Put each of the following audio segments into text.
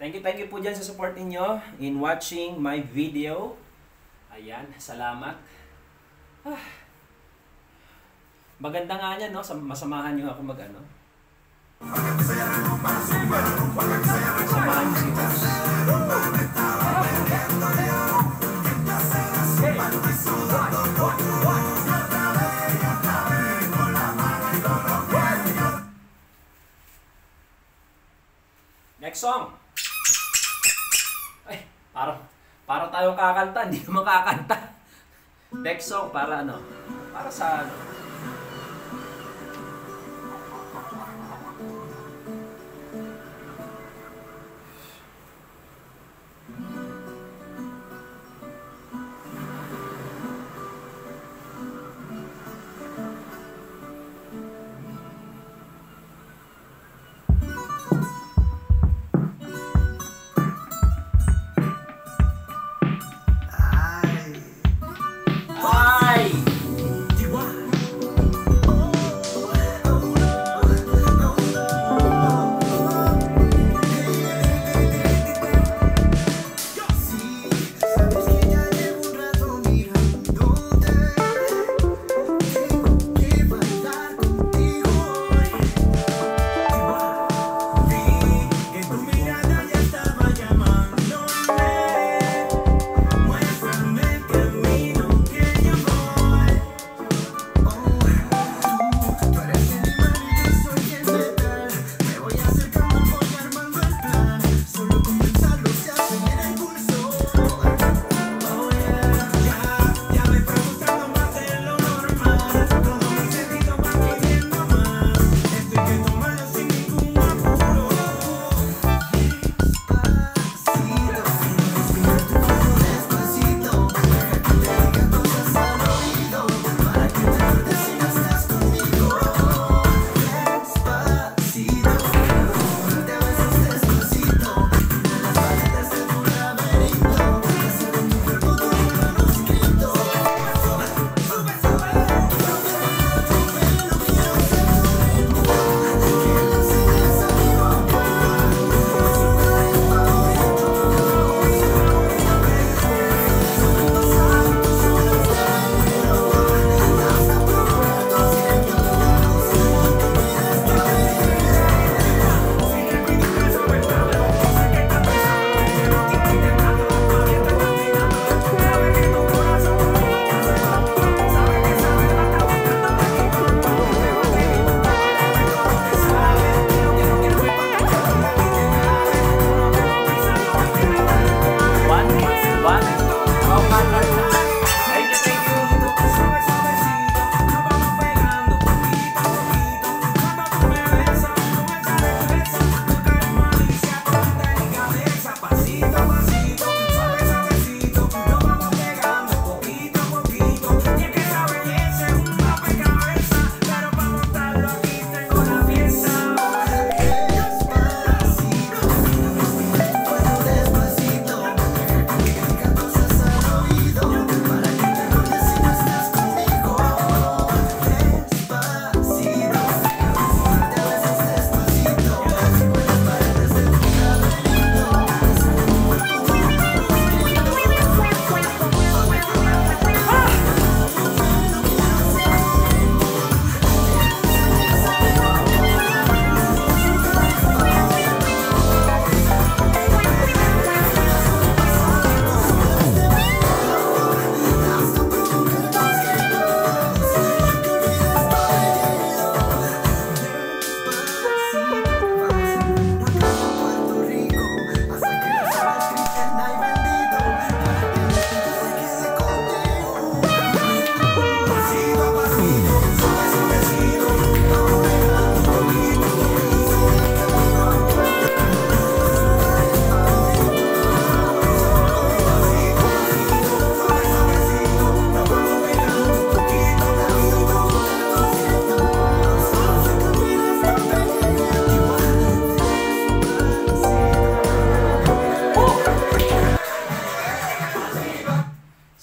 Thank you po dyan sa support ninyo in watching my video. Ayan, salamat. Maganda nga yan, no? Masamahan nyo ako mag-ano. Samahan nyo si Boss. Next song. Ay, para tayo kakanta, hindi naman kakanta. Next song para ano? Para sa ano?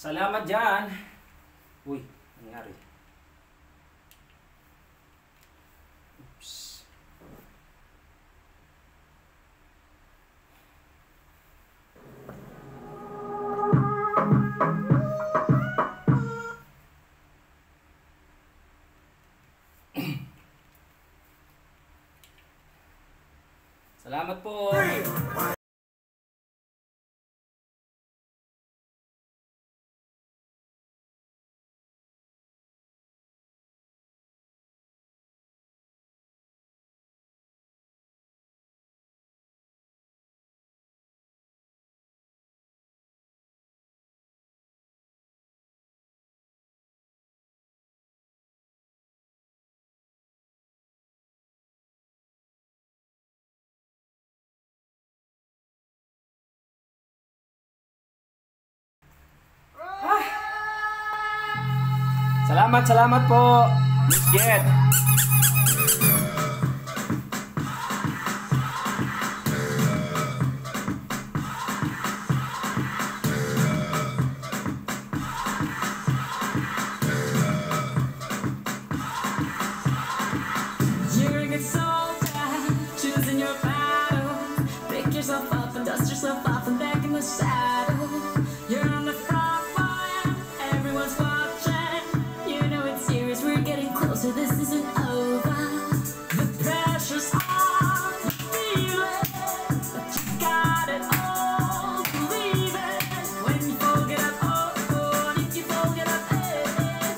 Salamat dyan. Uy, nangyari. Oops. Salamat po. Salamat po, Miss Jet. You're a good soldier, choosing your battle. Pick yourself up and dust yourself off and back in the saddle. You're on the front line, everyone's watching. You know it's serious, we're getting closer, this isn't over. The pressure's on, feel it, but you got it all, believe it. When you fold it up, oh, if you fold it up,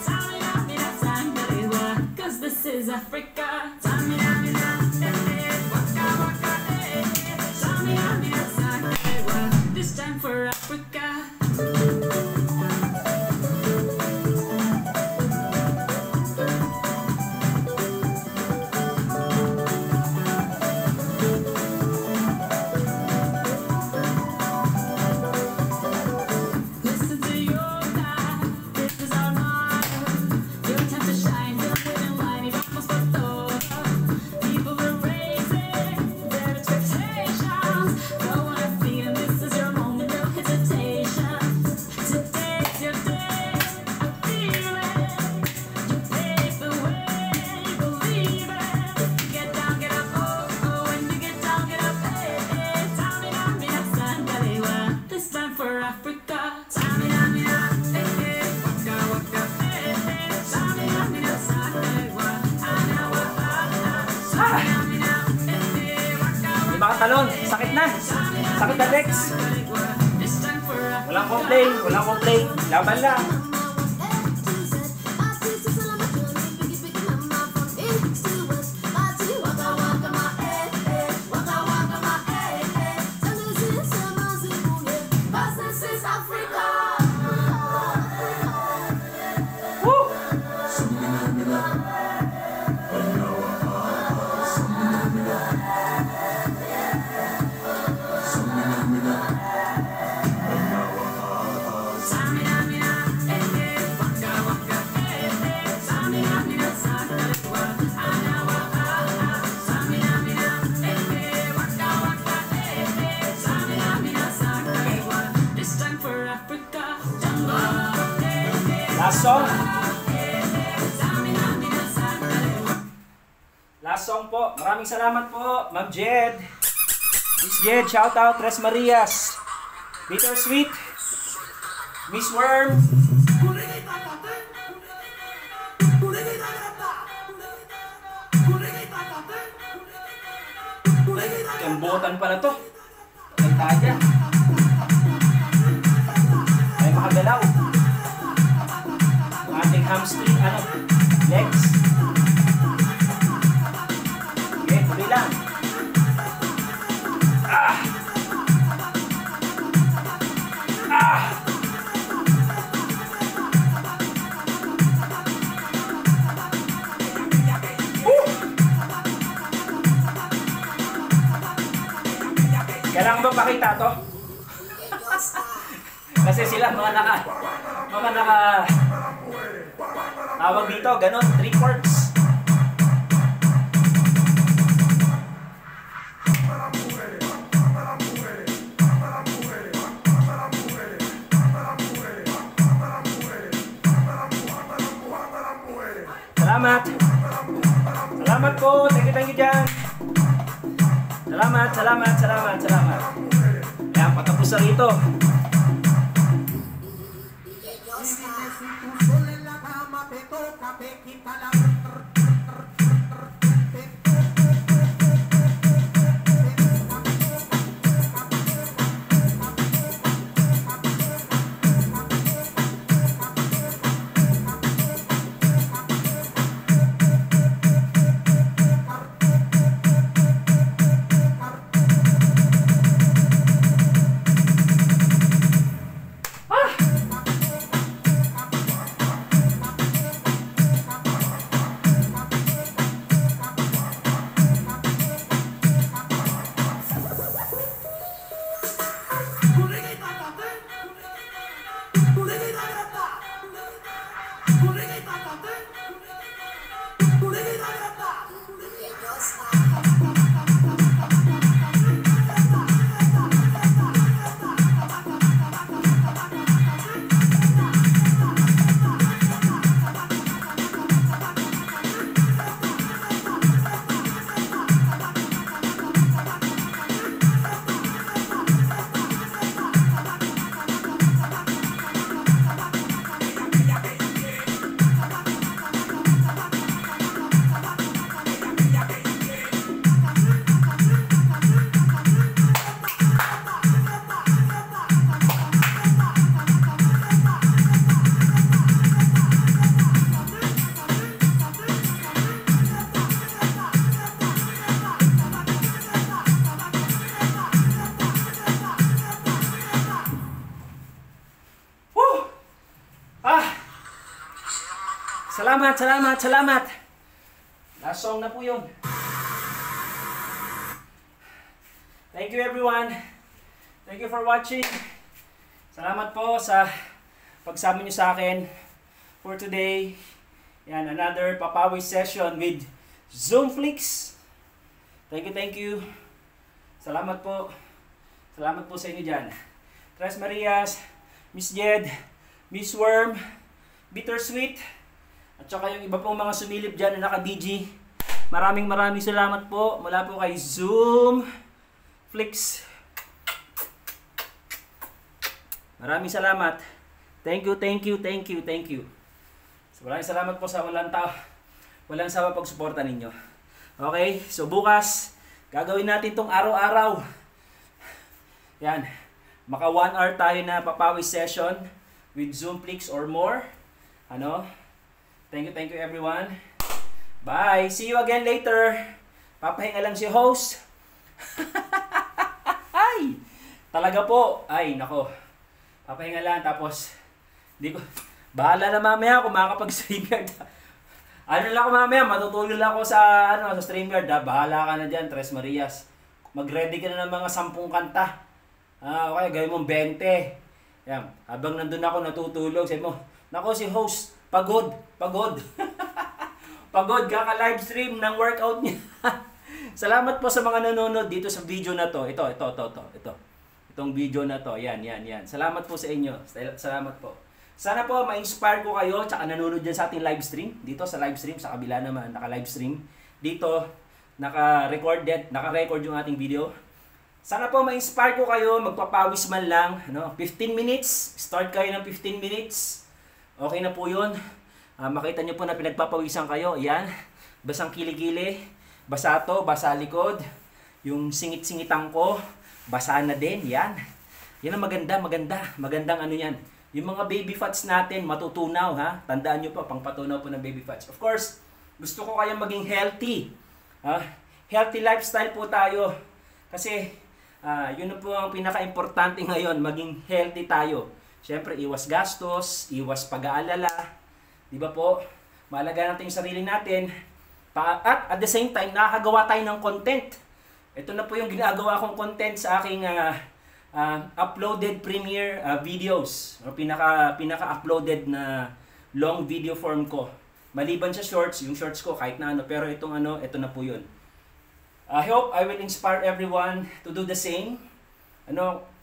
Tamina, Sangalewa, 'cause this is Africa. Tamina, waka waka, Tamina, Sangalewa, this time for Africa. Listen to your time, this is our motto. Your time to shine, feel it in line, y vamos por todo. People are raising their expectations. Go on and feel, this is your moment, no hesitation. Today's your day, I feel it. You pave the way, believe it. Get down, get up, oh, when you get down, get up, Tamina, Sangalewa, this time for Africa. Tamina, waka waka, Tamina, Sangalewa, May mga talon, sakit na. Sakit na, Lex. this time for Africa. Walang complain. Laban lang. Woo! This time for Africa. Last song. Last song po. Maraming salamat po, Ma'am Jed. Miss Jed, shout out. Tres Marias. Bittersweet. Miss Worm. Kambutan pala to. Ay taga. Ay makagalaw. Ang ating hamstring, legs. Okay, tuloy lang. Kailangan ba pakita to? Kasi sila mga naka tawag dito, ganon, 3/4. Salamat po, thank you dyan. Salamat. Kaya patapos na rito. Salamat, salamat, salamat. Last song na po yun. Thank you everyone. Thank you for watching. Salamat po sa pagsama nyo sa akin for today. Yan, another papawis session with Zoomflix. Thank you, thank you. Salamat po. Salamat po sa inyo dyan. Tres Marias, Miss Jed, Miss Worm, Bittersweet, at saka yung iba pong mga sumilip dyan na naka-DG. Maraming salamat po mula po kay Zoomflix. Maraming salamat. Thank you, thank you, thank you, thank you. So, maraming salamat po sa walang sawa pagsuporta ninyo. Okay, so bukas, gagawin natin tong araw-araw. Yan, maka 1 hour tayo na papawis session with Zoomflix or more. Ano? Thank you everyone. Bye! See you again later. Papahinga lang si host. Ay! Talaga po. Ay, nako. Papahinga lang tapos di ko bahala na mamaya kung makakapag-StreamYard. Ano lang ako mamaya, matutulog lang ako sa sa StreamYard. Bahala ka na diyan, Tres Marias. Mag-ready ka na ng mga 10 kanta. Okay, gawin mo 20. Yan, habang nandun ako natutulog, sabi mo, nako si host, pagod. Pagod, kaka-live stream ng workout niya. Salamat po sa mga nanonood dito sa video na to. Ito. Itong video na to. Yan. Salamat po sa inyo. Salamat po. Sana po ma-inspire ko kayo tsaka nanonood dyan sa ating live stream. Dito sa live stream, sa kabila naman, naka-live stream. Dito, naka-record yung ating video. Sana po ma-inspire ko kayo, magpapawis man lang. 15 minutes, start kayo ng 15 minutes. Okay na po yun. Makita nyo po na pinagpapawisan kayo. Yan, basang kilikili. Basa to, basa likod. Yung singit-singitan ko, basa na din. Yan. Yan ang magandang ano yan. Yung mga baby fats natin, matutunaw ha. Tandaan nyo po, pangpatunaw po ng baby fats. Of course, gusto ko kayong maging healthy. Healthy lifestyle po tayo. Kasi, yun na po ang pinaka-importante ngayon, maging healthy tayo. Siyempre, iwas gastos, iwas pag-aalala. Di ba po? Mahalaga natin yung sarili natin. At the same time, nakakagawa tayo ng content. Ito na po yung ginagawa kong content sa aking uploaded premiere videos. Pinaka-uploaded na long video form ko. Maliban sa shorts, yung shorts ko kahit na pero ito na po yun. I hope I will inspire everyone to do the same.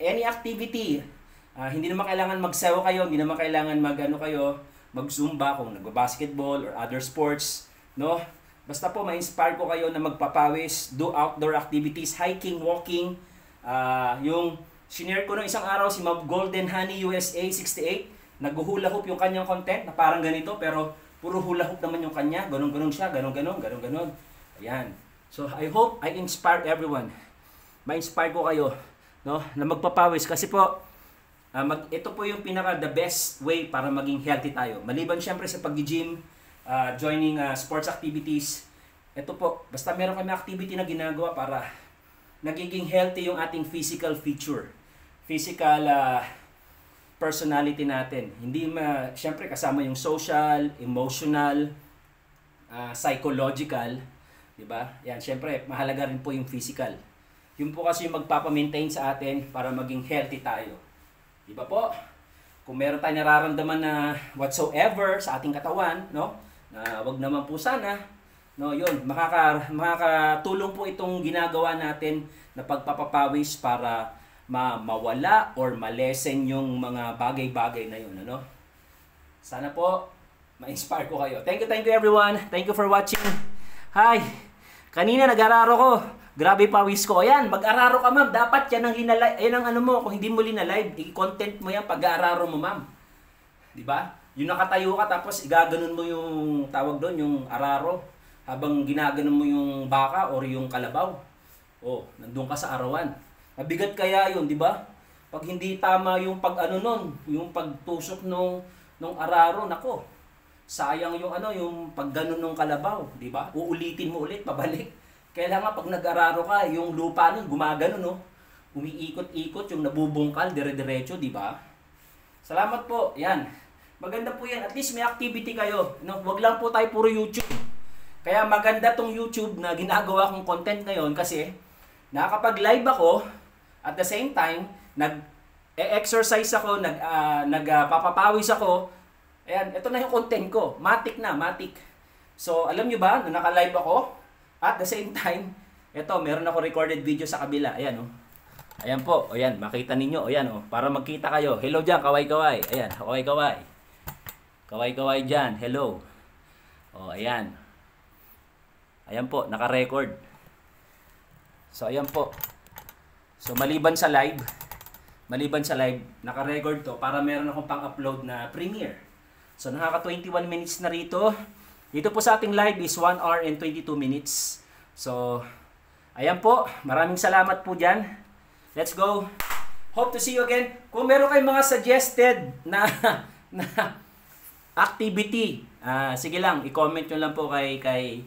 Any activity. Hindi naman kailangan magsayaw kayo, hindi naman kailangan mag-zumba kung nagba-basketball or other sports, Basta po ma-inspire ko kayo na magpapawis, do outdoor activities, hiking, walking. Yung shinare ko nung isang araw si Ma'am Golden Honey USA 68, nag-hula hoop yung kanyang content na parang ganito pero puro hula hoop naman yung kanya, ganun-ganun siya, ganun-ganun. Ayan. So I hope I inspire everyone. Ma-inspire ko kayo, na magpapawis kasi po ito po yung the best way para maging healthy tayo. Maliban syempre sa pag-gym, joining sports activities. Ito po, basta meron kami activity na ginagawa para nagiging healthy yung ating physical feature. Physical personality natin. Hindi syempre kasama yung social, emotional, psychological, 'di ba? Yan, syempre mahalaga rin po yung physical. Yun po kasi yung magpapa-maintain sa atin para maging healthy tayo. 'Di ba po? Kung meron tayong nararamdaman na whatsoever sa ating katawan, na wag naman po sana, yun, makakatulong po itong ginagawa natin na pagpapapawis para mawala or malesen yung mga bagay-bagay na yun, Sana po ma-inspire ko kayo. Thank you everyone. Thank you for watching. Hi. Kanina nag-araro ko. Grabe pawis ko. Ayan, mag-araro ka, ma'am. Dapat yan ang mo. Kung hindi mo linalive, i-content mo yan pag-araro mo, ma'am. 'Di ba? Yung nakatayo ka tapos igaganon mo yung tawag doon, yung araro, habang ginaganon mo yung baka or yung kalabaw. Nandun ka sa arawan. Mabigat kaya yun, di ba? Pag hindi tama yung yung pagtusok nung araro, nako. Sayang yung pagganon ng kalabaw, di ba? Uulitin mo ulit, pabalik. Kailangan pag nag-araro ka, yung lupa nun gumagano, umiikot-ikot, yung nabubungkal, dire-diretso, di ba? Salamat po. Yan. Maganda po yan. At least may activity kayo. No? Wag lang po tayo puro YouTube. Kaya maganda tong YouTube na ginagawa kong content ngayon kasi nakakapag-live ako at the same time nag-exercise ako, nagpapapawis ako. Ayan, ito na yung content ko. Matik na, matik. So, alam nyo ba, na naka-live ako at the same time, ito, meron ako recorded video sa kabila. Ayan, oh. Ayan po. Ayan, makita ninyo. Ayan, oh. Para magkita kayo. Hello dyan, kaway-kaway. Ayan, kaway-kaway. Kaway-kaway dyan. Hello. Oh, ayan. Ayan po, naka-record. So, ayan po. So, maliban sa live, naka-record to para meron akong pang-upload na premiere. So, nakaka 21 minutes na rito. Dito po sa ating live is 1 hour and 22 minutes. So, ayan po. Maraming salamat po dyan. Let's go. Hope to see you again. Kung meron kayong mga suggested na activity, sige lang, i-comment nyo lang po kay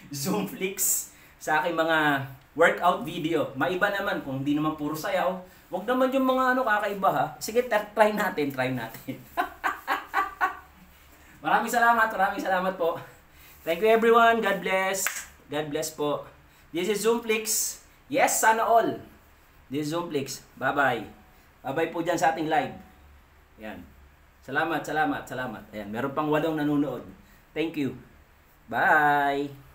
Zoomflix sa aking mga workout video. Maiba naman kung hindi naman puro sayaw. Huwag naman yung mga kakaiba ha. Sige, try natin. Maraming salamat po. Thank you everyone. God bless. God bless po. This is Zoomflix. Yes, sana all. This is Zoomflix. Bye-bye. Bye-bye po dyan sa ating live. Yan. Salamat. Ayan, meron pang 8 nanonood. Thank you. Bye!